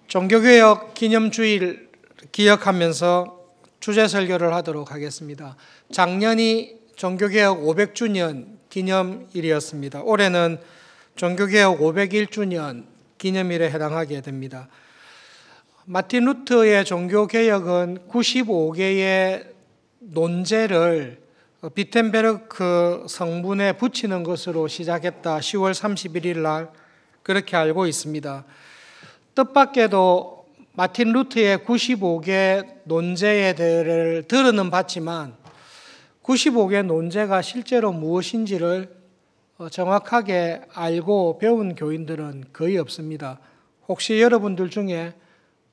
종교개혁 기념주일 기억하면서 주제 설교를 하도록 하겠습니다. 작년이 종교개혁 500주년 기념일이었습니다. 올해는 종교개혁 501주년 기념일에 해당하게 됩니다. 마틴 루터의 종교개혁은 95개의 논제를 비텐베르크 성문에 붙이는 것으로 시작했다. 10월 31일 날 그렇게 알고 있습니다. 뜻밖에도 마틴 루터의 95개 논제에 대해를 들어는 봤지만 95개 논제가 실제로 무엇인지를 정확하게 알고 배운 교인들은 거의 없습니다. 혹시 여러분들 중에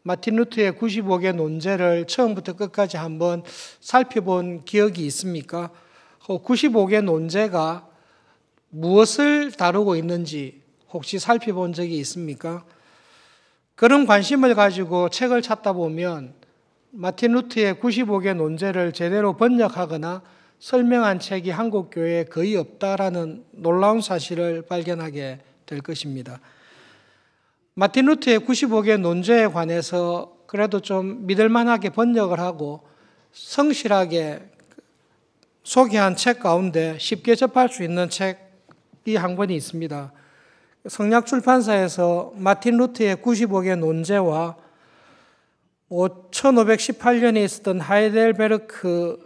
마틴 루터의 95개 논제를 처음부터 끝까지 한번 살펴본 기억이 있습니까? 95개 논제가 무엇을 다루고 있는지 혹시 살펴본 적이 있습니까? 그런 관심을 가지고 책을 찾다 보면 마틴 루터의 95개 논제를 제대로 번역하거나 설명한 책이 한국 교회에 거의 없다라는 놀라운 사실을 발견하게 될 것입니다. 마틴 루터의 95개 논제에 관해서 그래도 좀 믿을만하게 번역을 하고 성실하게 소개한 책 가운데 쉽게 접할 수 있는 책이 한 권이 있습니다. 성략출판사에서 마틴 루터의 95개 논제와 1518년에 있었던 하이델베르크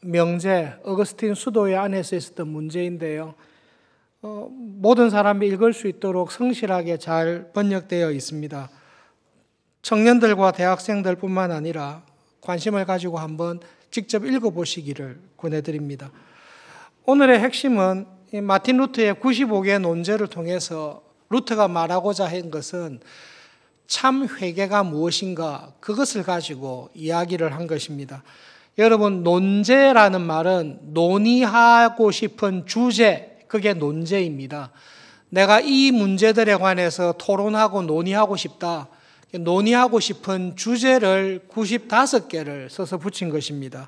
명제, 어거스틴 수도의 안에서 있었던 문제인데요. 모든 사람이 읽을 수 있도록 성실하게 잘 번역되어 있습니다. 청년들과 대학생들 뿐만 아니라 관심을 가지고 한번 직접 읽어보시기를 권해드립니다. 오늘의 핵심은 마틴 루터의 95개 논제를 통해서 루터가 말하고자 한 것은 참 회개가 무엇인가 그것을 가지고 이야기를 한 것입니다. 여러분, 논제라는 말은 논의하고 싶은 주제, 그게 논제입니다. 내가 이 문제들에 관해서 토론하고 논의하고 싶다. 논의하고 싶은 주제를 95개를 써서 붙인 것입니다.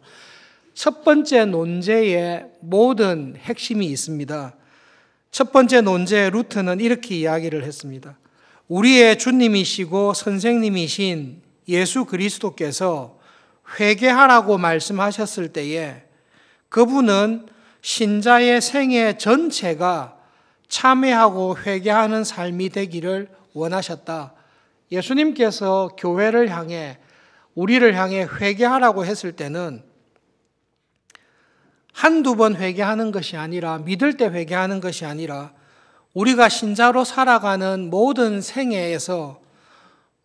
첫 번째 논제에 모든 핵심이 있습니다. 첫 번째 논제 루터는 이렇게 이야기를 했습니다. 우리의 주님이시고 선생님이신 예수 그리스도께서 회개하라고 말씀하셨을 때에 그분은 신자의 생애 전체가 참회하고 회개하는 삶이 되기를 원하셨다. 예수님께서 교회를 향해 우리를 향해 회개하라고 했을 때는 한두 번 회개하는 것이 아니라 믿을 때 회개하는 것이 아니라 우리가 신자로 살아가는 모든 생애에서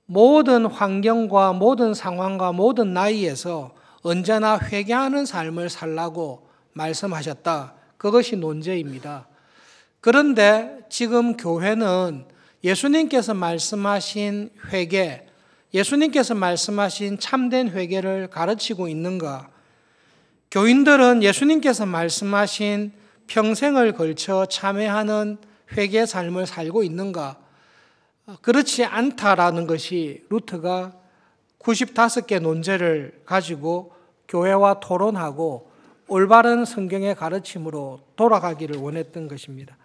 모든 환경과 모든 상황과 모든 나이에서 언제나 회개하는 삶을 살라고 말씀하셨다. 그것이 논제입니다. 그런데 지금 교회는 예수님께서 말씀하신 회개, 예수님께서 말씀하신 참된 회개를 가르치고 있는가? 교인들은 예수님께서 말씀하신 평생을 걸쳐 참회하는 회개 삶을 살고 있는가? 그렇지 않다라는 것이 루터가 95개 논제를 가지고 교회와 토론하고 올바른 성경의 가르침으로 돌아가기를 원했던 것입니다.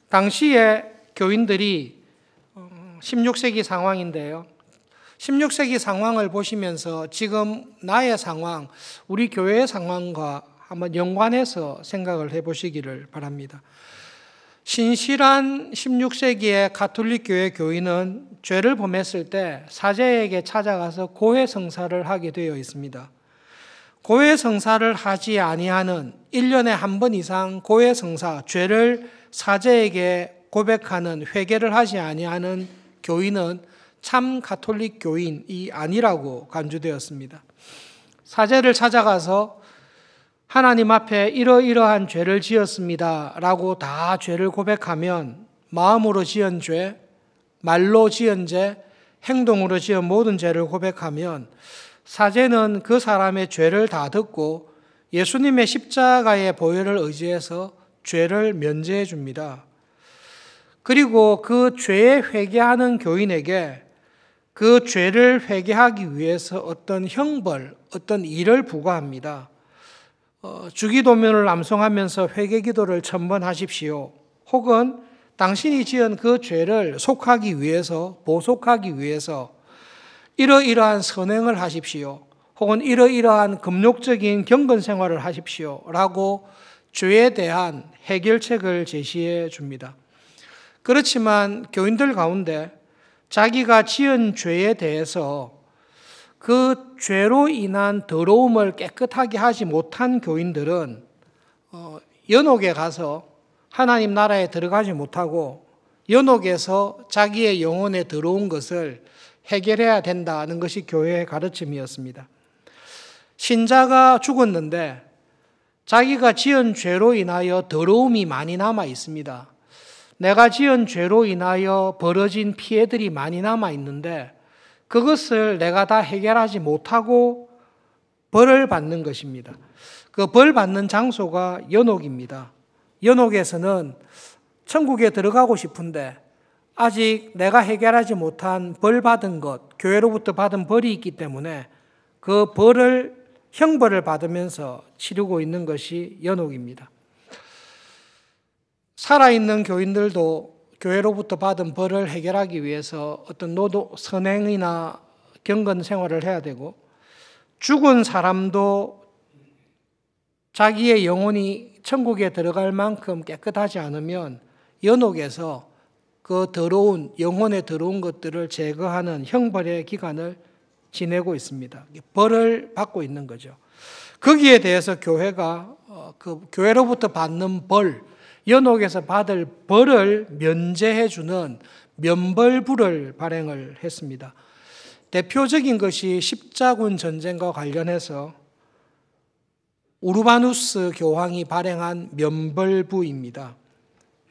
당시에 교인들이 16세기 상황인데요. 16세기 상황을 보시면서 지금 나의 상황, 우리 교회의 상황과 한번 연관해서 생각을 해보시기를 바랍니다. 신실한 16세기의 가톨릭 교회 교인은 죄를 범했을 때 사제에게 찾아가서 고해성사를 하게 되어 있습니다. 고해성사를 하지 아니하는 1년에 한 번 이상 고해성사, 죄를 사제에게 고백하는 회개를 하지 아니하는 교인은 참 가톨릭 교인이 아니라고 간주되었습니다. 사제를 찾아가서 하나님 앞에 이러이러한 죄를 지었습니다 라고 다 죄를 고백하면 마음으로 지은 죄, 말로 지은 죄, 행동으로 지은 모든 죄를 고백하면 사제는 그 사람의 죄를 다 듣고 예수님의 십자가의 보혈을 의지해서 죄를 면제해 줍니다. 그리고 그 죄에 회개하는 교인에게 그 죄를 회개하기 위해서 어떤 형벌, 어떤 일을 부과합니다. 주기도문을 암송하면서 회개기도를 첨번하십시오. 혹은 당신이 지은 그 죄를 속하기 위해서, 보속하기 위해서 이러이러한 선행을 하십시오. 혹은 이러이러한 금욕적인 경건 생활을 하십시오. 라고 죄에 대한 해결책을 제시해 줍니다. 그렇지만 교인들 가운데 자기가 지은 죄에 대해서 그 죄로 인한 더러움을 깨끗하게 하지 못한 교인들은 연옥에 가서 하나님 나라에 들어가지 못하고 연옥에서 자기의 영혼에 들어온 것을 해결해야 된다는 것이 교회의 가르침이었습니다. 신자가 죽었는데 자기가 지은 죄로 인하여 더러움이 많이 남아 있습니다. 내가 지은 죄로 인하여 벌어진 피해들이 많이 남아 있는데 그것을 내가 다 해결하지 못하고 벌을 받는 것입니다. 그 벌 받는 장소가 연옥입니다. 연옥에서는 천국에 들어가고 싶은데 아직 내가 해결하지 못한 벌 받은 것, 교회로부터 받은 벌이 있기 때문에 그 벌을 형벌을 받으면서 치르고 있는 것이 연옥입니다. 살아있는 교인들도 교회로부터 받은 벌을 해결하기 위해서 어떤 선행이나 경건 생활을 해야 되고, 죽은 사람도 자기의 영혼이 천국에 들어갈 만큼 깨끗하지 않으면 연옥에서 그 더러운, 영혼에 들어온 것들을 제거하는 형벌의 기간을 지내고 있습니다. 벌을 받고 있는 거죠. 거기에 대해서 교회가 그 교회로부터 받는 벌, 연옥에서 받을 벌을 면제해 주는 면벌부를 발행을 했습니다. 대표적인 것이 십자군 전쟁과 관련해서 우르바누스 교황이 발행한 면벌부입니다.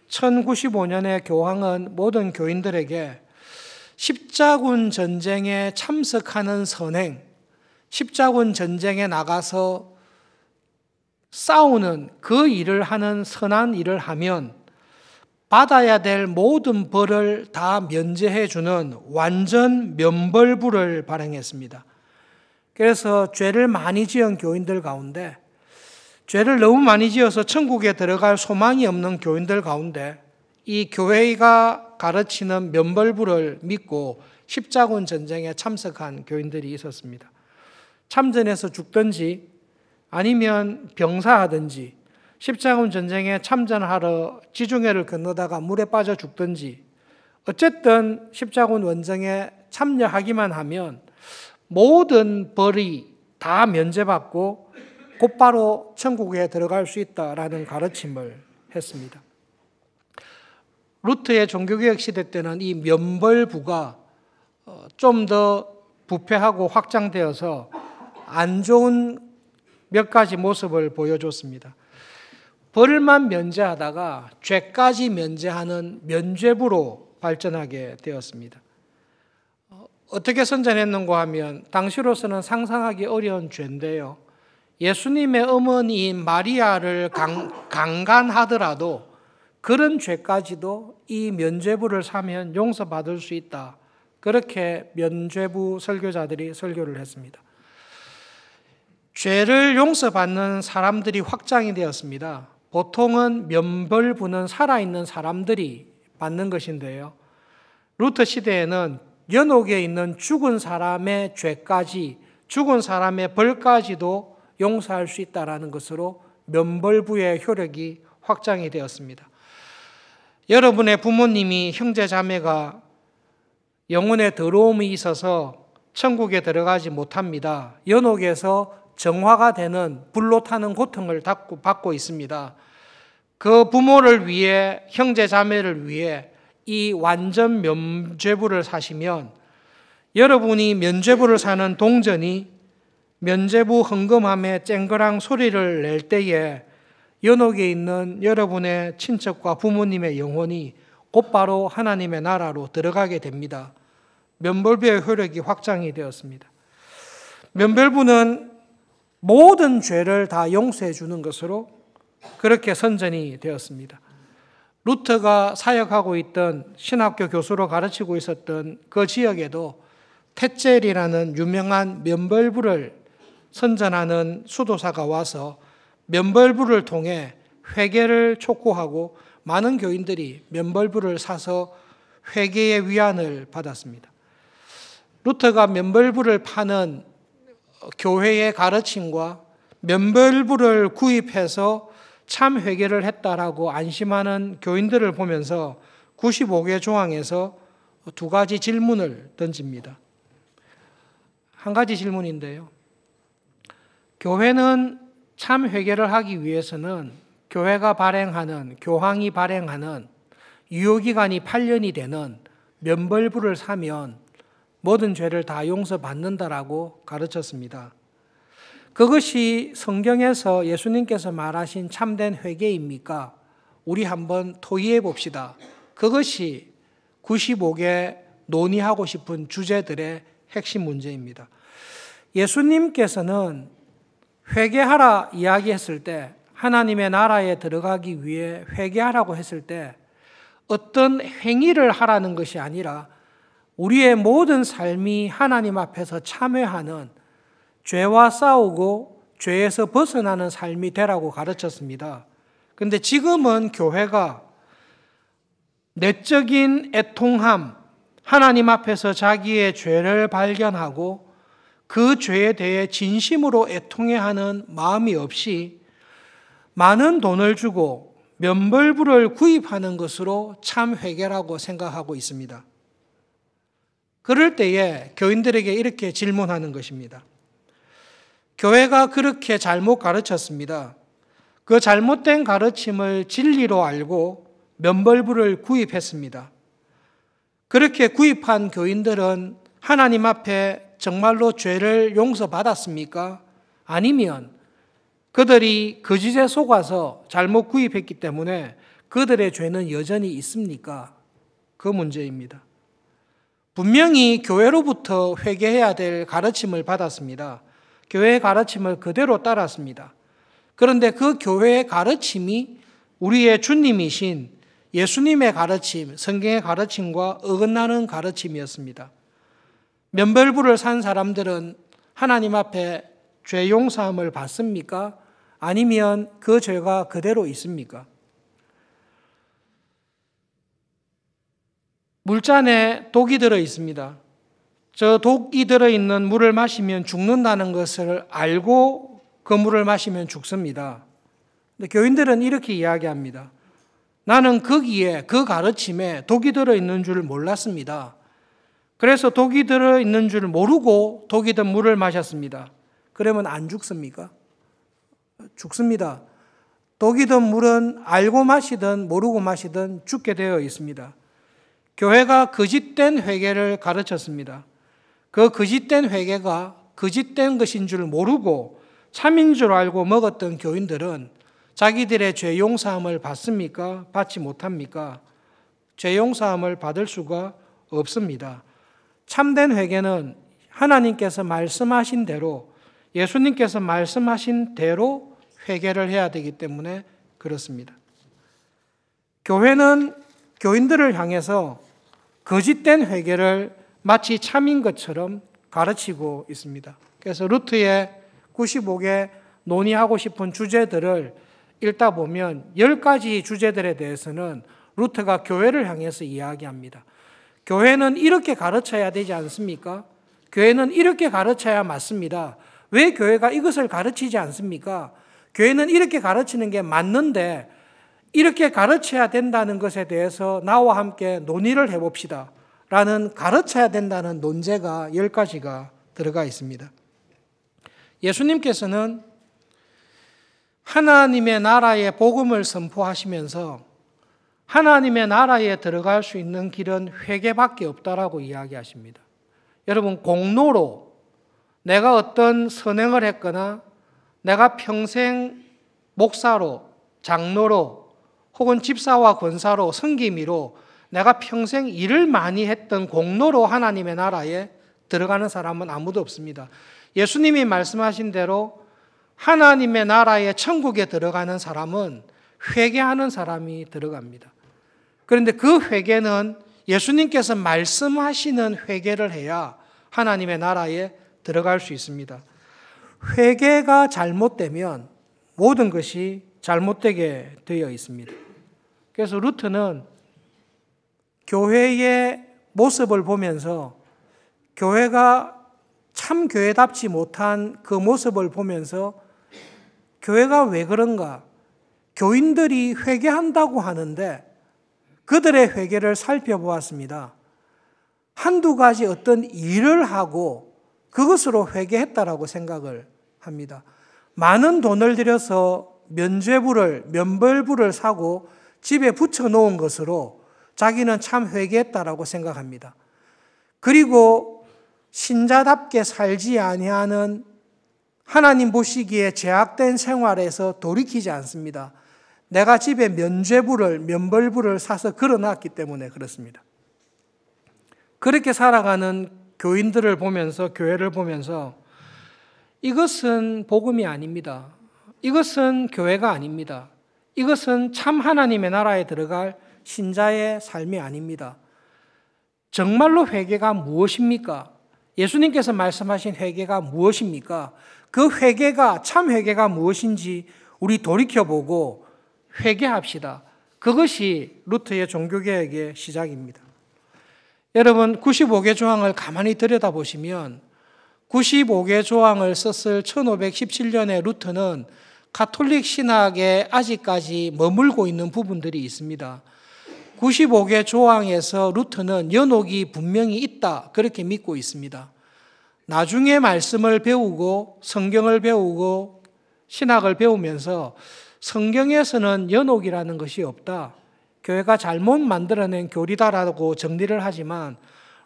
1095년에 교황은 모든 교인들에게 십자군 전쟁에 참석하는 선행, 십자군 전쟁에 나가서 싸우는 그 일을 하는 선한 일을 하면 받아야 될 모든 벌을 다 면제해 주는 완전 면벌부를 발행했습니다. 그래서 죄를 많이 지은 교인들 가운데, 죄를 너무 많이 지어서 천국에 들어갈 소망이 없는 교인들 가운데 이 교회가 가르치는 면벌부를 믿고 십자군 전쟁에 참석한 교인들이 있었습니다. 참전해서 죽든지 아니면 병사하든지 십자군 전쟁에 참전하러 지중해를 건너다가 물에 빠져 죽든지 어쨌든 십자군 원정에 참여하기만 하면 모든 벌이 다 면제받고 곧바로 천국에 들어갈 수 있다라는 가르침을 했습니다. 루트의 종교개혁 시대 때는 이 면벌부가 좀 더 부패하고 확장되어서 안 좋은 몇 가지 모습을 보여줬습니다. 벌만 면제하다가 죄까지 면제하는 면죄부로 발전하게 되었습니다. 어떻게 선전했는가 하면 당시로서는 상상하기 어려운 죄인데요. 예수님의 어머니인 마리아를 강간하더라도 그런 죄까지도 이 면죄부를 사면 용서받을 수 있다. 그렇게 면죄부 설교자들이 설교를 했습니다. 죄를 용서받는 사람들이 확장이 되었습니다. 보통은 면벌부는 살아있는 사람들이 받는 것인데요. 루터 시대에는 연옥에 있는 죽은 사람의 죄까지, 죽은 사람의 벌까지도 용서할 수 있다는 것으로 면벌부의 효력이 확장이 되었습니다. 여러분의 부모님이 형제 자매가 영혼에 더러움이 있어서 천국에 들어가지 못합니다. 연옥에서 정화가 되는 불로 타는 고통을 받고 있습니다. 그 부모를 위해, 형제 자매를 위해 이 완전 면죄부를 사시면 여러분이 면죄부를 사는 동전이 면죄부 헌금함에 쨍그랑 소리를 낼 때에 연옥에 있는 여러분의 친척과 부모님의 영혼이 곧바로 하나님의 나라로 들어가게 됩니다. 면벌부의 효력이 확장이 되었습니다. 면벌부는 모든 죄를 다 용서해 주는 것으로 그렇게 선전이 되었습니다. 루터가 사역하고 있던 신학교 교수로 가르치고 있었던 그 지역에도 테첼이라는 유명한 면벌부를 선전하는 수도사가 와서 면벌부를 통해 회개를 촉구하고 많은 교인들이 면벌부를 사서 회개의 위안을 받았습니다. 루터가 면벌부를 파는 교회의 가르침과 면벌부를 구입해서 참 회개를 했다라고 안심하는 교인들을 보면서 95개 조항에서 두 가지 질문을 던집니다. 한 가지 질문인데요. 교회는 참 회개를 하기 위해서는 교회가 발행하는, 교황이 발행하는 유효기간이 8년이 되는 면벌부를 사면 모든 죄를 다 용서받는다라고 가르쳤습니다. 그것이 성경에서 예수님께서 말하신 참된 회개입니까? 우리 한번 토의해 봅시다. 그것이 95개 논의하고 싶은 주제들의 핵심 문제입니다. 예수님께서는 회개하라 이야기했을 때, 하나님의 나라에 들어가기 위해 회개하라고 했을 때 어떤 행위를 하라는 것이 아니라 우리의 모든 삶이 하나님 앞에서 참회하는, 죄와 싸우고 죄에서 벗어나는 삶이 되라고 가르쳤습니다. 그런데 지금은 교회가 내적인 애통함, 하나님 앞에서 자기의 죄를 발견하고 그 죄에 대해 진심으로 애통해야 하는 마음이 없이 많은 돈을 주고 면벌부를 구입하는 것으로 참 회개라고 생각하고 있습니다. 그럴 때에 교인들에게 이렇게 질문하는 것입니다. 교회가 그렇게 잘못 가르쳤습니다. 그 잘못된 가르침을 진리로 알고 면벌부를 구입했습니다. 그렇게 구입한 교인들은 하나님 앞에 정말로 죄를 용서받았습니까? 아니면 그들이 거짓에 속아서 잘못 구입했기 때문에 그들의 죄는 여전히 있습니까? 그 문제입니다. 분명히 교회로부터 회개해야 될 가르침을 받았습니다. 교회의 가르침을 그대로 따랐습니다. 그런데 그 교회의 가르침이 우리의 주님이신 예수님의 가르침, 성경의 가르침과 어긋나는 가르침이었습니다. 면벌부를 산 사람들은 하나님 앞에 죄 용서함을 받습니까? 아니면 그 죄가 그대로 있습니까? 물잔에 독이 들어 있습니다. 저 독이 들어있는 물을 마시면 죽는다는 것을 알고 그 물을 마시면 죽습니다. 근데 교인들은 이렇게 이야기합니다. 나는 거기에, 그 가르침에 독이 들어있는 줄 몰랐습니다. 그래서 독이 들어있는 줄 모르고 독이 든 물을 마셨습니다. 그러면 안 죽습니까? 죽습니다. 독이 든 물은 알고 마시든 모르고 마시든 죽게 되어 있습니다. 교회가 거짓된 회개를 가르쳤습니다. 그 거짓된 회개가 거짓된 것인 줄 모르고 참인 줄 알고 먹었던 교인들은 자기들의 죄 용서함을 받습니까? 받지 못합니까? 죄 용서함을 받을 수가 없습니다. 참된 회개는 하나님께서 말씀하신 대로, 예수님께서 말씀하신 대로 회개를 해야 되기 때문에 그렇습니다. 교회는 교인들을 향해서 거짓된 회개를 마치 참인 것처럼 가르치고 있습니다. 그래서 루트의 95개 논의하고 싶은 주제들을 읽다 보면 10가지 주제들에 대해서는 루트가 교회를 향해서 이야기합니다. 교회는 이렇게 가르쳐야 되지 않습니까? 교회는 이렇게 가르쳐야 맞습니다. 왜 교회가 이것을 가르치지 않습니까? 교회는 이렇게 가르치는 게 맞는데 이렇게 가르쳐야 된다는 것에 대해서 나와 함께 논의를 해봅시다. 라는 가르쳐야 된다는 논제가 10가지가 들어가 있습니다. 예수님께서는 하나님의 나라의 복음을 선포하시면서 하나님의 나라에 들어갈 수 있는 길은 회개밖에 없다라고 이야기하십니다. 여러분, 공로로 내가 어떤 선행을 했거나 내가 평생 목사로, 장로로 혹은 집사와 권사로, 성기미로 내가 평생 일을 많이 했던 공로로 하나님의 나라에 들어가는 사람은 아무도 없습니다. 예수님이 말씀하신 대로 하나님의 나라의 천국에 들어가는 사람은 회개하는 사람이 들어갑니다. 그런데 그 회개는 예수님께서 말씀하시는 회개를 해야 하나님의 나라에 들어갈 수 있습니다. 회개가 잘못되면 모든 것이 잘못되게 되어 있습니다. 그래서 루트는 교회의 모습을 보면서 교회가 참 교회답지 못한 그 모습을 보면서 교회가 왜 그런가? 교인들이 회개한다고 하는데 그들의 회개를 살펴보았습니다. 한두 가지 어떤 일을 하고 그것으로 회개했다라고 생각을 합니다. 많은 돈을 들여서 면벌부를 사고 집에 붙여놓은 것으로 자기는 참 회개했다라고 생각합니다. 그리고 신자답게 살지 아니하는 하나님 보시기에 죄악된 생활에서 돌이키지 않습니다. 내가 집에 면벌부를 사서 걸어놨기 때문에 그렇습니다. 그렇게 살아가는 교인들을 보면서, 교회를 보면서 이것은 복음이 아닙니다. 이것은 교회가 아닙니다. 이것은 참 하나님의 나라에 들어갈 신자의 삶이 아닙니다. 정말로 회개가 무엇입니까? 예수님께서 말씀하신 회개가 무엇입니까? 그 회개가, 참 회개가 무엇인지 우리 돌이켜보고 회개합시다. 그것이 루터의 종교개혁의 시작입니다. 여러분, 95개 조항을 가만히 들여다보시면 95개 조항을 썼을 1517년에 루터는 가톨릭 신학에 아직까지 머물고 있는 부분들이 있습니다. 95개 조항에서 루터는 연옥이 분명히 있다, 그렇게 믿고 있습니다. 나중에 말씀을 배우고 성경을 배우고 신학을 배우면서 성경에서는 연옥이라는 것이 없다, 교회가 잘못 만들어낸 교리다라고 정리를 하지만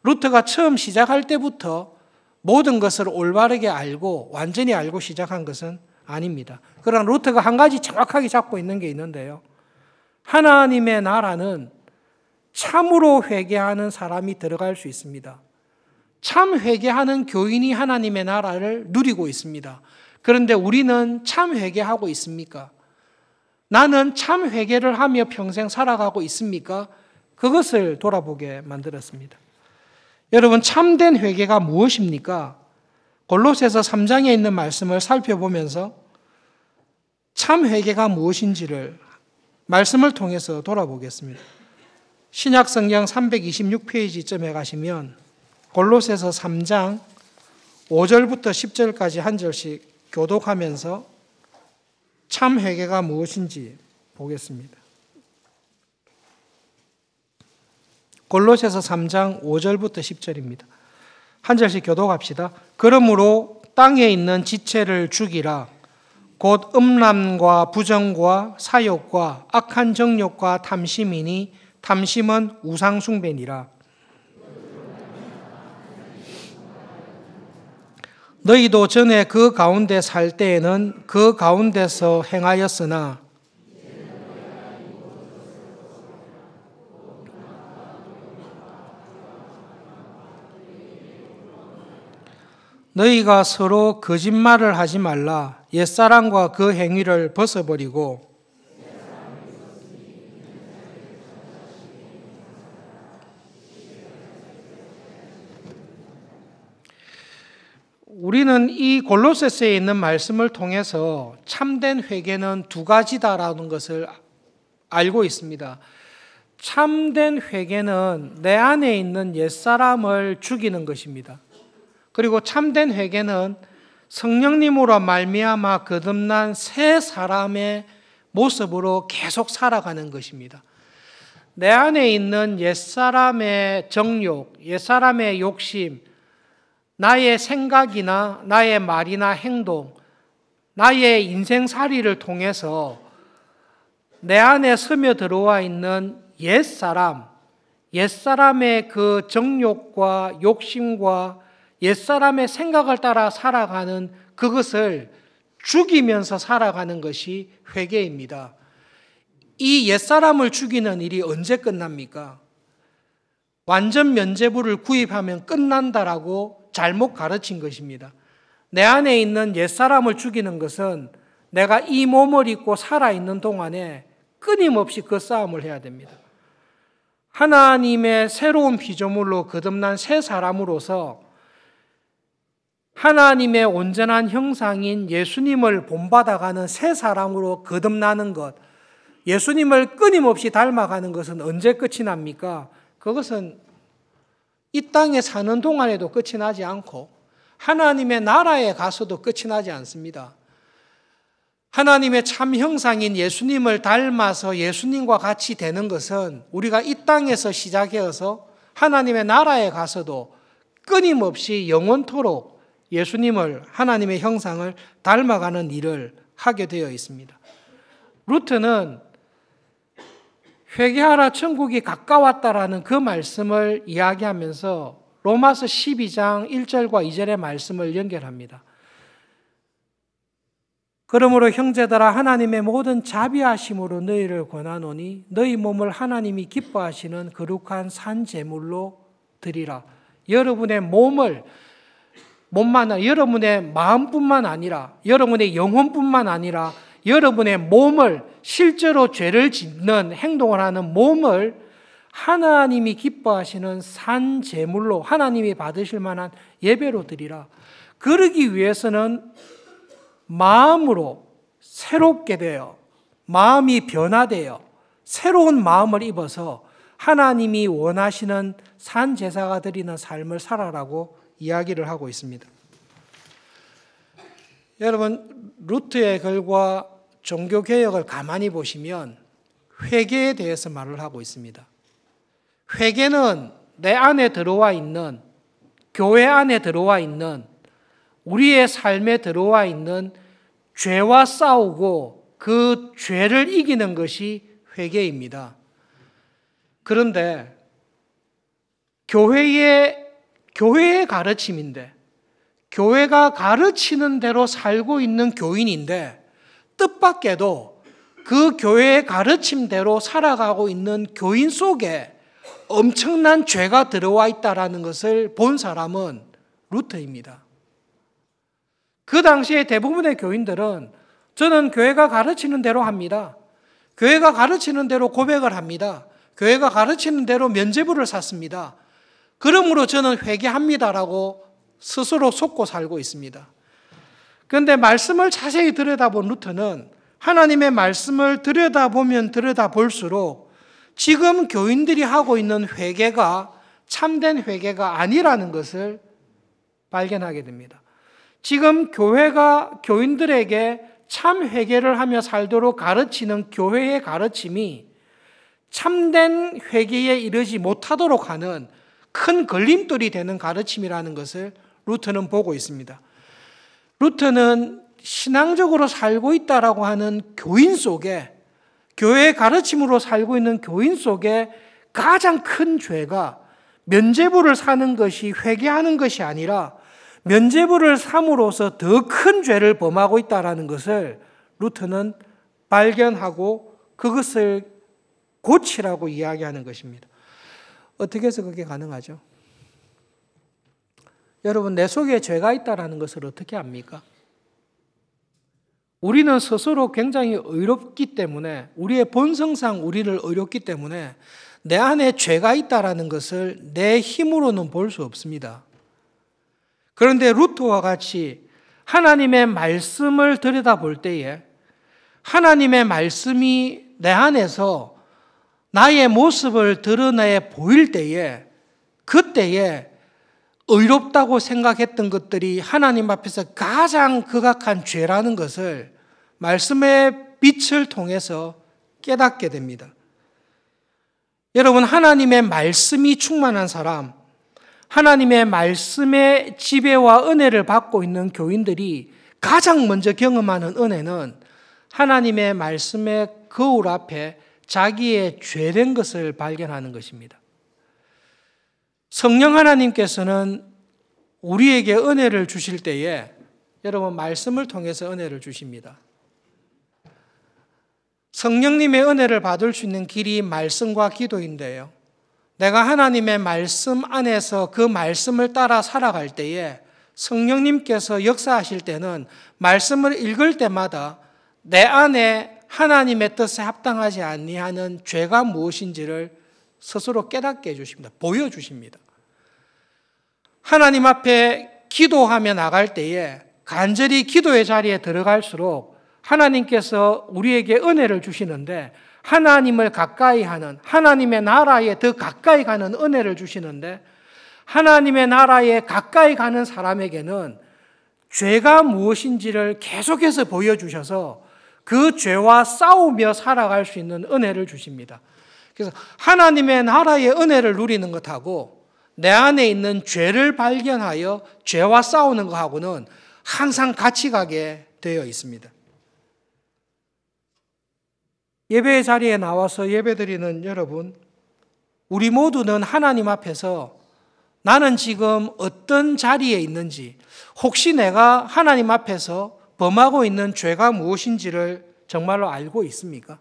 루터가 처음 시작할 때부터 모든 것을 올바르게 알고 완전히 알고 시작한 것은 아닙니다. 그러나 루터가 한 가지 정확하게 잡고 있는 게 있는데요. 하나님의 나라는 참으로 회개하는 사람이 들어갈 수 있습니다. 참 회개하는 교인이 하나님의 나라를 누리고 있습니다. 그런데 우리는 참 회개하고 있습니까? 나는 참 회개를 하며 평생 살아가고 있습니까? 그것을 돌아보게 만들었습니다. 여러분, 참된 회개가 무엇입니까? 골로새서 3장에 있는 말씀을 살펴보면서 참 회개가 무엇인지를 말씀을 통해서 돌아보겠습니다. 신약 성경 326페이지쯤에 가시면 골로새서 3장 5절부터 10절까지 한 절씩 교독하면서 참 회개가 무엇인지 보겠습니다. 골로새서 3장 5절부터 10절입니다. 한 절씩 교독합시다. 그러므로 땅에 있는 지체를 죽이라. 곧 음란과 부정과 사욕과 악한 정욕과 탐심이니 탐심은 우상 숭배니라. 너희도 전에 그 가운데 살 때에는 그 가운데서 행하였으나 너희가 서로 거짓말을 하지 말라. 옛사람과 그 행위를 벗어버리고 우리는 이 골로새서에 있는 말씀을 통해서 참된 회개는 두 가지다라는 것을 알고 있습니다. 참된 회개는 내 안에 있는 옛사람을 죽이는 것입니다. 그리고 참된 회개는 성령님으로 말미암아 거듭난 새 사람의 모습으로 계속 살아가는 것입니다. 내 안에 있는 옛사람의 정욕, 옛사람의 욕심, 나의 생각이나 나의 말이나 행동, 나의 인생살이를 통해서 내 안에 스며들어와 있는 옛사람의 그 정욕과 욕심과 옛사람의 생각을 따라 살아가는 그것을 죽이면서 살아가는 것이 회개입니다. 이 옛사람을 죽이는 일이 언제 끝납니까? 완전 면죄부를 구입하면 끝난다라고 잘못 가르친 것입니다. 내 안에 있는 옛사람을 죽이는 것은 내가 이 몸을 입고 살아있는 동안에 끊임없이 그 싸움을 해야 됩니다. 하나님의 새로운 피조물로 거듭난 새 사람으로서 하나님의 온전한 형상인 예수님을 본받아가는 새 사람으로 거듭나는 것, 예수님을 끊임없이 닮아가는 것은 언제 끝이 납니까? 그것은 이 땅에 사는 동안에도 끝이 나지 않고 하나님의 나라에 가서도 끝이 나지 않습니다. 하나님의 참 형상인 예수님을 닮아서 예수님과 같이 되는 것은 우리가 이 땅에서 시작해서 하나님의 나라에 가서도 끊임없이 영원토록 예수님을, 하나님의 형상을 닮아가는 일을 하게 되어 있습니다. 루트는 회개하라 천국이 가까웠다라는 그 말씀을 이야기하면서 로마서 12장 1절과 2절의 말씀을 연결합니다. 그러므로 형제들아 하나님의 모든 자비하심으로 너희를 권하노니 너희 몸을 하나님이 기뻐하시는 거룩한 산 제물로 드리라. 여러분의 몸만 여러분의 마음뿐만 아니라 여러분의 영혼뿐만 아니라 여러분의 몸을 실제로 죄를 짓는 행동을 하는 몸을 하나님이 기뻐하시는 산 제물로 하나님이 받으실 만한 예배로 드리라. 그러기 위해서는 마음으로 새롭게 되어 마음이 변화되어 새로운 마음을 입어서 하나님이 원하시는 산 제사가 드리는 삶을 살아라고 이야기를 하고 있습니다. 여러분, 루트의 글과 종교개혁을 가만히 보시면 회개에 대해서 말을 하고 있습니다. 회개는 내 안에 들어와 있는, 교회 안에 들어와 있는, 우리의 삶에 들어와 있는 죄와 싸우고 그 죄를 이기는 것이 회개입니다. 그런데 교회의 가르침인데, 교회가 가르치는 대로 살고 있는 교인인데, 뜻밖에도 그 교회의 가르침대로 살아가고 있는 교인 속에 엄청난 죄가 들어와 있다는 것을 본 사람은 루터입니다. 그 당시에 대부분의 교인들은 저는 교회가 가르치는 대로 합니다. 교회가 가르치는 대로 고백을 합니다. 교회가 가르치는 대로 면죄부를 샀습니다. 그러므로 저는 회개합니다라고 스스로 속고 살고 있습니다. 그런데 말씀을 자세히 들여다본 루터는 하나님의 말씀을 들여다보면 들여다볼수록 지금 교인들이 하고 있는 회개가 참된 회개가 아니라는 것을 발견하게 됩니다. 지금 교회가 교인들에게 참 회개를 하며 살도록 가르치는 교회의 가르침이 참된 회개에 이르지 못하도록 하는 큰 걸림돌이 되는 가르침이라는 것을 루터는 보고 있습니다. 루터는 신앙적으로 살고 있다라고 하는 교인 속에, 교회의 가르침으로 살고 있는 교인 속에 가장 큰 죄가 면죄부를 사는 것이 회개하는 것이 아니라 면죄부를 삼으로써 더 큰 죄를 범하고 있다는 것을 루터는 발견하고 그것을 고치라고 이야기하는 것입니다. 어떻게 해서 그게 가능하죠? 여러분, 내 속에 죄가 있다는 것을 어떻게 압니까? 우리는 스스로 굉장히 의롭기 때문에, 우리의 본성상 우리를 의롭기 때문에 내 안에 죄가 있다는 것을 내 힘으로는 볼 수 없습니다. 그런데 루터와 같이 하나님의 말씀을 들여다볼 때에 하나님의 말씀이 내 안에서 나의 모습을 드러내 보일 때에, 그때에 의롭다고 생각했던 것들이 하나님 앞에서 가장 극악한 죄라는 것을 말씀의 빛을 통해서 깨닫게 됩니다. 여러분, 하나님의 말씀이 충만한 사람, 하나님의 말씀의 지배와 은혜를 받고 있는 교인들이 가장 먼저 경험하는 은혜는 하나님의 말씀의 거울 앞에 자기의 죄된 것을 발견하는 것입니다. 성령 하나님께서는 우리에게 은혜를 주실 때에 여러분, 말씀을 통해서 은혜를 주십니다. 성령님의 은혜를 받을 수 있는 길이 말씀과 기도인데요, 내가 하나님의 말씀 안에서 그 말씀을 따라 살아갈 때에 성령님께서 역사하실 때는 말씀을 읽을 때마다 내 안에 하나님의 뜻에 합당하지 아니하는 죄가 무엇인지를 스스로 깨닫게 해주십니다. 보여주십니다. 하나님 앞에 기도하며 나갈 때에 간절히 기도의 자리에 들어갈수록 하나님께서 우리에게 은혜를 주시는데, 하나님을 가까이 하는, 하나님의 나라에 더 가까이 가는 은혜를 주시는데, 하나님의 나라에 가까이 가는 사람에게는 죄가 무엇인지를 계속해서 보여주셔서 그 죄와 싸우며 살아갈 수 있는 은혜를 주십니다. 그래서 하나님의 나라의 은혜를 누리는 것하고 내 안에 있는 죄를 발견하여 죄와 싸우는 것하고는 항상 같이 가게 되어 있습니다. 예배의 자리에 나와서 예배드리는 여러분, 우리 모두는 하나님 앞에서 나는 지금 어떤 자리에 있는지, 혹시 내가 하나님 앞에서 범하고 있는 죄가 무엇인지를 정말로 알고 있습니까?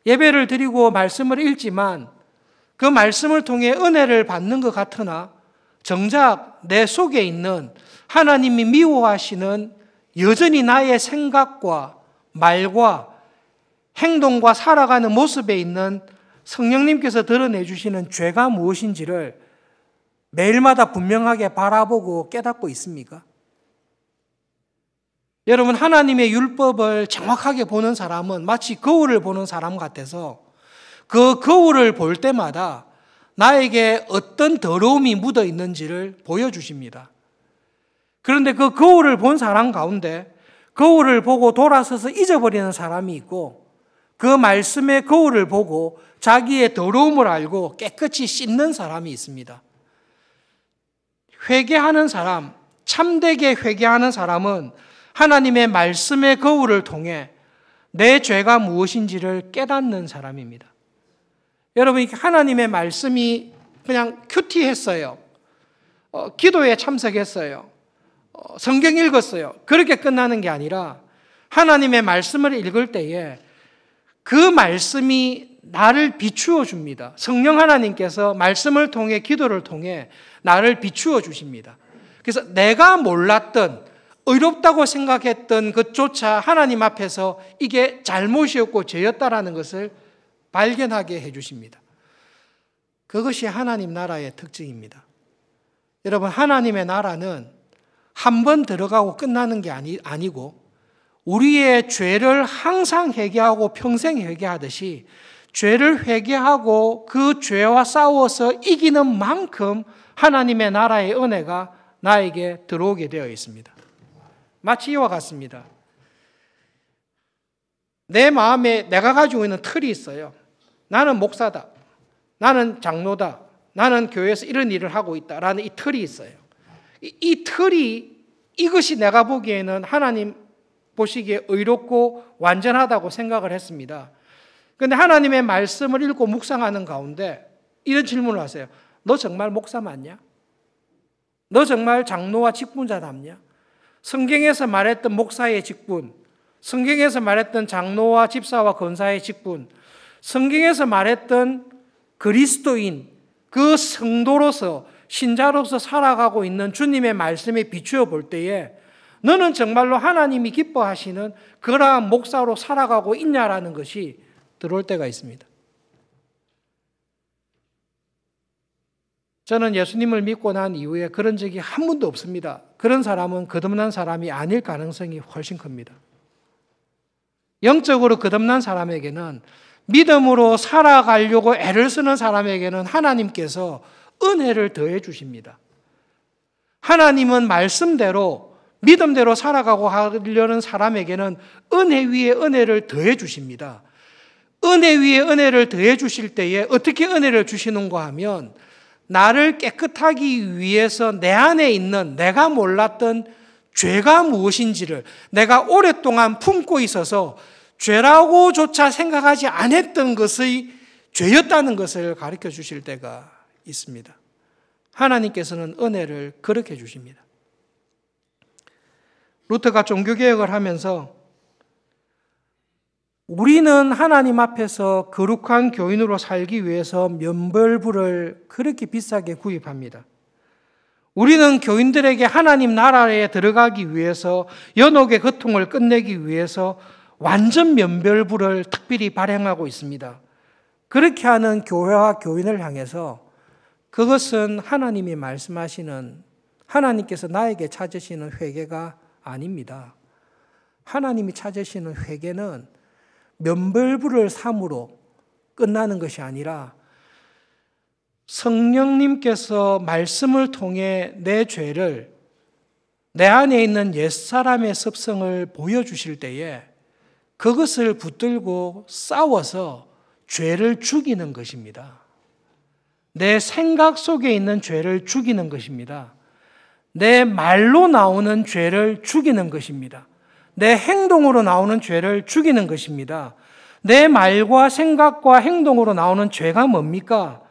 예배를 드리고 말씀을 읽지만 그 말씀을 통해 은혜를 받는 것 같으나 정작 내 속에 있는 하나님이 미워하시는 여전히 나의 생각과 말과 행동과 살아가는 모습에 있는 성령님께서 드러내 주시는 죄가 무엇인지를 매일마다 분명하게 바라보고 깨닫고 있습니까? 여러분, 하나님의 율법을 정확하게 보는 사람은 마치 거울을 보는 사람 같아서 그 거울을 볼 때마다 나에게 어떤 더러움이 묻어 있는지를 보여주십니다. 그런데 그 거울을 본 사람 가운데 거울을 보고 돌아서서 잊어버리는 사람이 있고 그 말씀의 거울을 보고 자기의 더러움을 알고 깨끗이 씻는 사람이 있습니다. 회개하는 사람, 참되게 회개하는 사람은 하나님의 말씀의 거울을 통해 내 죄가 무엇인지를 깨닫는 사람입니다. 여러분, 하나님의 말씀이 그냥 큐티했어요. 기도에 참석했어요. 성경 읽었어요. 그렇게 끝나는 게 아니라 하나님의 말씀을 읽을 때에 그 말씀이 나를 비추어 줍니다. 성령 하나님께서 말씀을 통해 기도를 통해 나를 비추어 주십니다. 그래서 내가 몰랐던 의롭다고 생각했던 것조차 하나님 앞에서 이게 잘못이었고 죄였다라는 것을 발견하게 해주십니다. 그것이 하나님 나라의 특징입니다. 여러분, 하나님의 나라는 한 번 들어가고 끝나는 게 아니고 우리의 죄를 항상 회개하고 평생 회개하듯이 죄를 회개하고 그 죄와 싸워서 이기는 만큼 하나님의 나라의 은혜가 나에게 들어오게 되어 있습니다. 마치 이와 같습니다. 내 마음에 내가 가지고 있는 틀이 있어요. 나는 목사다. 나는 장로다. 나는 교회에서 이런 일을 하고 있다라는 이 틀이 있어요. 이 틀이 이것이 내가 보기에는 하나님 보시기에 의롭고 완전하다고 생각을 했습니다. 그런데 하나님의 말씀을 읽고 묵상하는 가운데 이런 질문을 하세요. 너 정말 목사 맞냐? 너 정말 장로와 직분자답냐? 성경에서 말했던 목사의 직분, 성경에서 말했던 장로와 집사와 권사의 직분, 성경에서 말했던 그리스도인, 그 성도로서 신자로서 살아가고 있는 주님의 말씀에 비추어 볼 때에 너는 정말로 하나님이 기뻐하시는 그러한 목사로 살아가고 있냐라는 것이 들어올 때가 있습니다. 저는 예수님을 믿고 난 이후에 그런 적이 한 번도 없습니다. 그런 사람은 거듭난 사람이 아닐 가능성이 훨씬 큽니다. 영적으로 거듭난 사람에게는, 믿음으로 살아가려고 애를 쓰는 사람에게는 하나님께서 은혜를 더해 주십니다. 하나님은 말씀대로 믿음대로 살아가고 하려는 사람에게는 은혜 위에 은혜를 더해 주십니다. 은혜 위에 은혜를 더해 주실 때에 어떻게 은혜를 주시는가 하면 나를 깨끗하기 위해서 내 안에 있는 내가 몰랐던 죄가 무엇인지를 내가 오랫동안 품고 있어서 죄라고조차 생각하지 않았던 것의 죄였다는 것을 가르쳐 주실 때가 있습니다. 하나님께서는 은혜를 그렇게 주십니다. 루터가 종교개혁을 하면서 우리는 하나님 앞에서 거룩한 교인으로 살기 위해서 면벌부를 그렇게 비싸게 구입합니다. 우리는 교인들에게 하나님 나라에 들어가기 위해서 연옥의 고통을 끝내기 위해서 완전 면별부를 특별히 발행하고 있습니다. 그렇게 하는 교회와 교인을 향해서 그것은 하나님이 말씀하시는, 하나님께서 나에게 찾으시는 회개가 아닙니다. 하나님이 찾으시는 회개는 면벌부를 삼으로 끝나는 것이 아니라 성령님께서 말씀을 통해 내 죄를, 내 안에 있는 옛사람의 습성을 보여주실 때에 그것을 붙들고 싸워서 죄를 죽이는 것입니다. 내 생각 속에 있는 죄를 죽이는 것입니다. 내 말로 나오는 죄를 죽이는 것입니다. 내 행동으로 나오는 죄를 죽이는 것입니다. 내 말과 생각과 행동으로 나오는 죄가 뭡니까?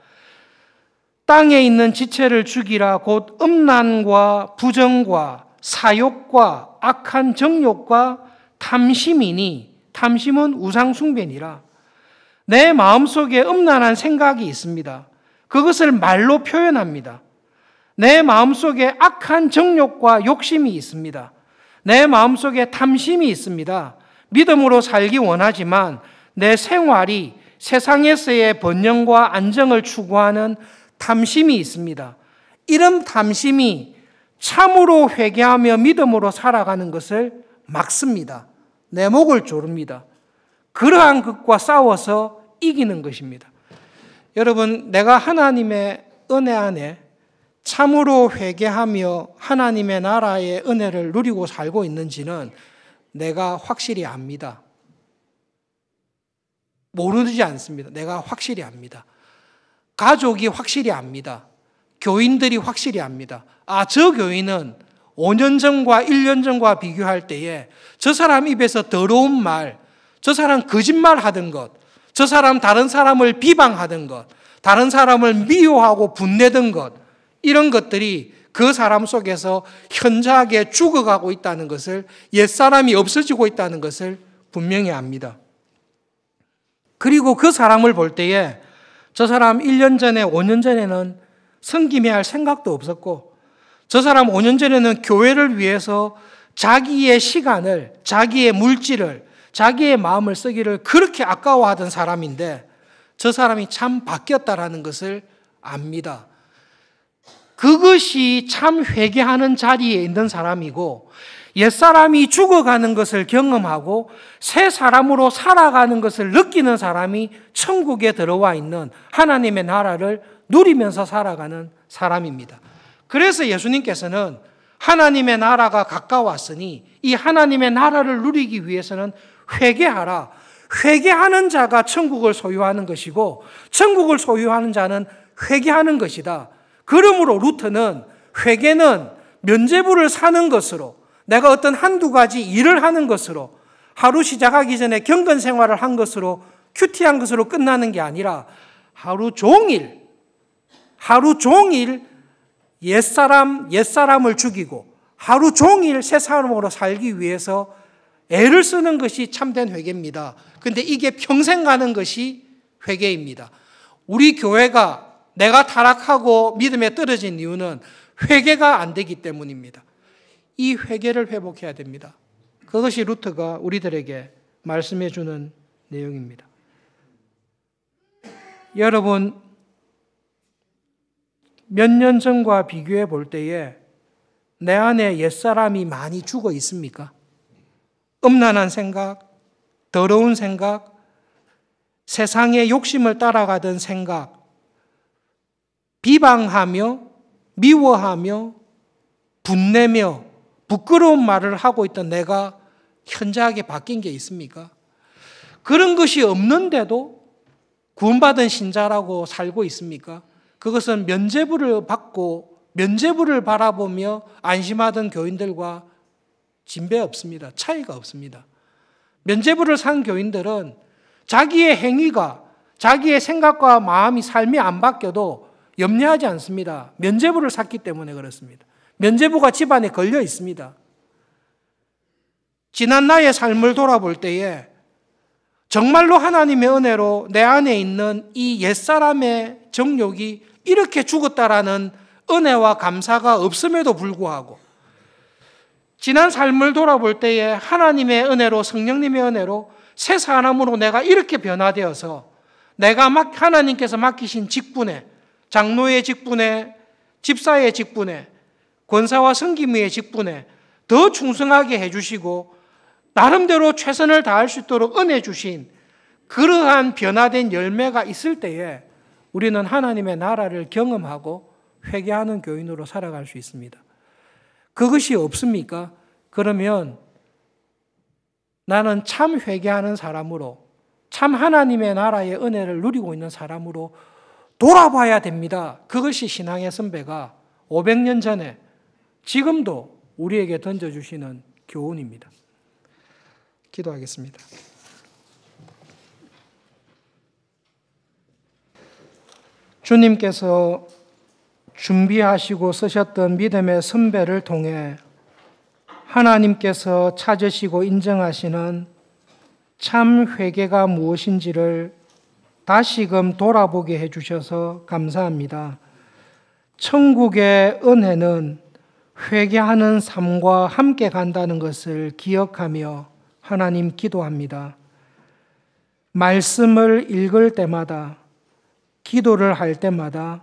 땅에 있는 지체를 죽이라 곧 음란과 부정과 사욕과 악한 정욕과 탐심이니, 탐심은 우상숭배니라. 내 마음속에 음란한 생각이 있습니다. 그것을 말로 표현합니다. 내 마음속에 악한 정욕과 욕심이 있습니다. 내 마음속에 탐심이 있습니다. 믿음으로 살기 원하지만 내 생활이 세상에서의 번영과 안정을 추구하는 탐심이 있습니다. 이런 탐심이 참으로 회개하며 믿음으로 살아가는 것을 막습니다. 내 목을 조릅니다. 그러한 것과 싸워서 이기는 것입니다. 여러분, 내가 하나님의 은혜 안에 참으로 회개하며 하나님의 나라의 은혜를 누리고 살고 있는지는 내가 확실히 압니다. 모르지 않습니다. 내가 확실히 압니다. 가족이 확실히 압니다. 교인들이 확실히 압니다. 아, 저 교인은 5년 전과 1년 전과 비교할 때에 저 사람 입에서 더러운 말, 저 사람 거짓말 하던 것, 저 사람 다른 사람을 비방하던 것, 다른 사람을 미워하고 분내던 것, 이런 것들이 그 사람 속에서 현저하게 죽어가고 있다는 것을, 옛사람이 없어지고 있다는 것을 분명히 압니다. 그리고 그 사람을 볼 때에 저 사람 1년 전에, 5년 전에는 섬김해야 할 생각도 없었고, 저 사람 5년 전에는 교회를 위해서 자기의 시간을, 자기의 물질을, 자기의 마음을 쓰기를 그렇게 아까워하던 사람인데 저 사람이 참 바뀌었다라는 것을 압니다. 그것이 참 회개하는 자리에 있는 사람이고, 옛사람이 죽어가는 것을 경험하고 새 사람으로 살아가는 것을 느끼는 사람이 천국에 들어와 있는 하나님의 나라를 누리면서 살아가는 사람입니다. 그래서 예수님께서는 하나님의 나라가 가까웠으니 이 하나님의 나라를 누리기 위해서는 회개하라. 회개하는 자가 천국을 소유하는 것이고 천국을 소유하는 자는 회개하는 것이다. 그러므로 루터는 회개는 면죄부를 사는 것으로, 내가 어떤 한두 가지 일을 하는 것으로, 하루 시작하기 전에 경건 생활을 한 것으로, 큐티한 것으로 끝나는 게 아니라 하루 종일 옛사람을 죽이고 하루 종일 새 사람으로 살기 위해서 애를 쓰는 것이 참된 회개입니다. 그런데 이게 평생 가는 것이 회개입니다. 우리 교회가 내가 타락하고 믿음에 떨어진 이유는 회개가 안 되기 때문입니다. 이 회개를 회복해야 됩니다. 그것이 루터가 우리들에게 말씀해 주는 내용입니다. 여러분, 몇 년 전과 비교해 볼 때에 내 안에 옛사람이 많이 죽어 있습니까? 음란한 생각, 더러운 생각, 세상의 욕심을 따라가던 생각, 비방하며 미워하며 분내며 부끄러운 말을 하고 있던 내가 현저하게 바뀐 게 있습니까? 그런 것이 없는데도 구원받은 신자라고 살고 있습니까? 그것은 면죄부를 받고 면죄부를 바라보며 안심하던 교인들과 진배 없습니다. 차이가 없습니다. 면죄부를 산 교인들은 자기의 행위가, 자기의 생각과 마음이, 삶이 안 바뀌어도 염려하지 않습니다. 면죄부를 샀기 때문에 그렇습니다. 면죄부가 집안에 걸려 있습니다. 지난 나의 삶을 돌아볼 때에 정말로 하나님의 은혜로 내 안에 있는 이 옛사람의 정욕이 이렇게 죽었다라는 은혜와 감사가 없음에도 불구하고, 지난 삶을 돌아볼 때에 하나님의 은혜로, 성령님의 은혜로 새 사람으로 내가 이렇게 변화되어서 내가 하나님께서 맡기신 직분에, 장로의 직분에, 집사의 직분에, 권사와 성기무의 직분에 더 충성하게 해주시고 나름대로 최선을 다할 수 있도록 은혜 주신 그러한 변화된 열매가 있을 때에 우리는 하나님의 나라를 경험하고 회개하는 교인으로 살아갈 수 있습니다. 그것이 없습니까? 그러면 나는 참 회개하는 사람으로, 참 하나님의 나라의 은혜를 누리고 있는 사람으로 돌아봐야 됩니다. 그것이 신앙의 선배가 500년 전에 지금도 우리에게 던져주시는 교훈입니다. 기도하겠습니다. 주님께서 준비하시고 쓰셨던 믿음의 선배를 통해 하나님께서 찾으시고 인정하시는 참 회개가 무엇인지를 다시금 돌아보게 해주셔서 감사합니다. 천국의 은혜는 회개하는 삶과 함께 간다는 것을 기억하며 하나님 기도합니다. 말씀을 읽을 때마다, 기도를 할 때마다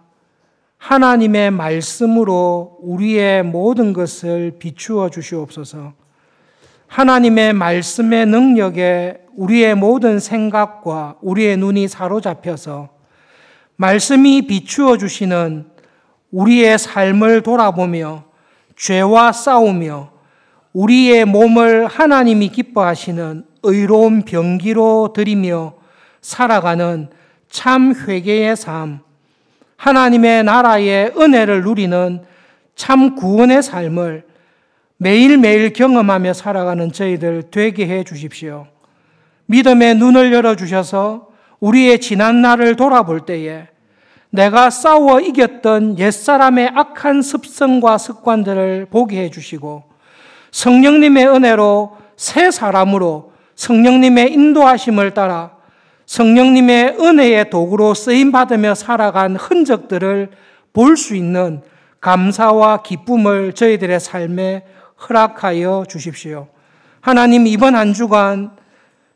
하나님의 말씀으로 우리의 모든 것을 비추어 주시옵소서. 하나님의 말씀의 능력에 우리의 모든 생각과 우리의 눈이 사로잡혀서 말씀이 비추어 주시는 우리의 삶을 돌아보며 죄와 싸우며 우리의 몸을 하나님이 기뻐하시는 의로운 병기로 드리며 살아가는 참 회개의 삶, 하나님의 나라의 은혜를 누리는 참 구원의 삶을 매일매일 경험하며 살아가는 저희들 되게 해 주십시오. 믿음의 눈을 열어주셔서 우리의 지난 날을 돌아볼 때에 내가 싸워 이겼던 옛사람의 악한 습성과 습관들을 보게 해 주시고 성령님의 은혜로 새 사람으로 성령님의 인도하심을 따라 성령님의 은혜의 도구로 쓰임받으며 살아간 흔적들을 볼 수 있는 감사와 기쁨을 저희들의 삶에 허락하여 주십시오. 하나님, 이번 한 주간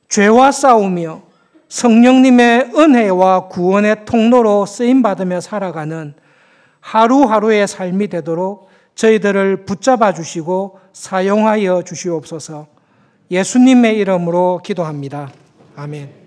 죄와 싸우며 성령님의 은혜와 구원의 통로로 쓰임받으며 살아가는 하루하루의 삶이 되도록 저희들을 붙잡아 주시고 사용하여 주시옵소서. 예수님의 이름으로 기도합니다. 아멘.